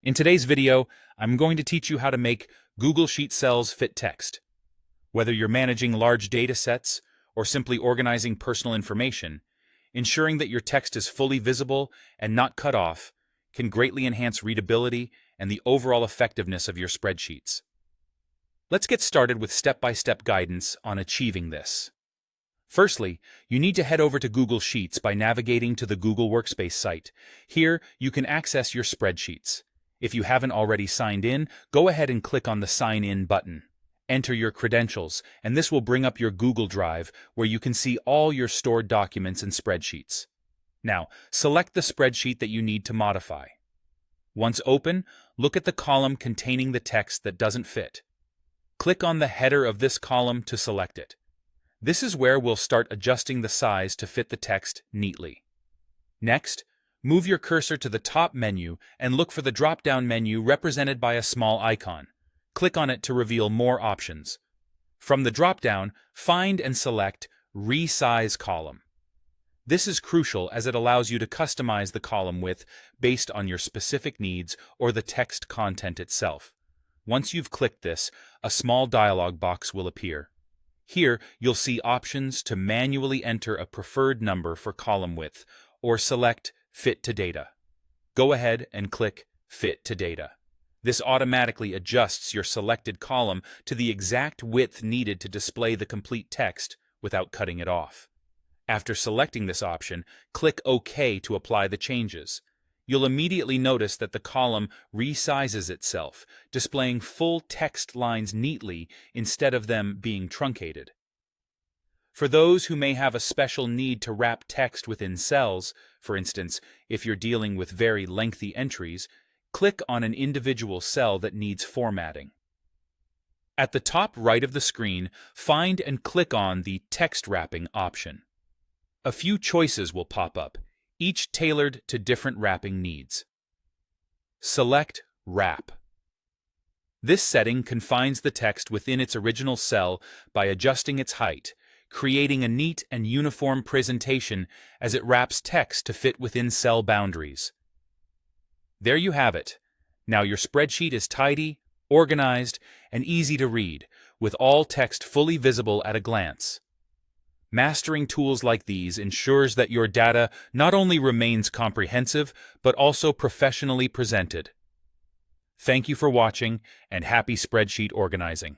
In today's video, I'm going to teach you how to make Google Sheet cells fit text. Whether you're managing large data sets or simply organizing personal information, ensuring that your text is fully visible and not cut off can greatly enhance readability and the overall effectiveness of your spreadsheets. Let's get started with step-by-step guidance on achieving this. Firstly, you need to head over to Google Sheets by navigating to the Google Workspace site. Here, you can access your spreadsheets. If you haven't already signed in, go ahead and click on the Sign In button. Enter your credentials, and this will bring up your Google Drive, where you can see all your stored documents and spreadsheets. Now, select the spreadsheet that you need to modify. Once open, look at the column containing the text that doesn't fit. Click on the header of this column to select it. This is where we'll start adjusting the size to fit the text neatly. Next, move your cursor to the top menu and look for the drop-down menu represented by a small icon. Click on it to reveal more options. From the drop-down, find and select Resize Column. This is crucial as it allows you to customize the column width based on your specific needs or the text content itself. Once you've clicked this, a small dialog box will appear. Here, you'll see options to manually enter a preferred number for column width or select Fit to Data. Go ahead and click Fit to Data. This automatically adjusts your selected column to the exact width needed to display the complete text without cutting it off. After selecting this option, click OK to apply the changes. You'll immediately notice that the column resizes itself, displaying full text lines neatly instead of them being truncated. For those who may have a special need to wrap text within cells, for instance, if you're dealing with very lengthy entries, click on an individual cell that needs formatting. At the top right of the screen, find and click on the Text Wrapping option. A few choices will pop up, each tailored to different wrapping needs. Select Wrap. This setting confines the text within its original cell by adjusting its height, creating a neat and uniform presentation as it wraps text to fit within cell boundaries. There you have it. Now your spreadsheet is tidy, organized, and easy to read, with all text fully visible at a glance. Mastering tools like these ensures that your data not only remains comprehensive, but also professionally presented. Thank you for watching, and happy spreadsheet organizing.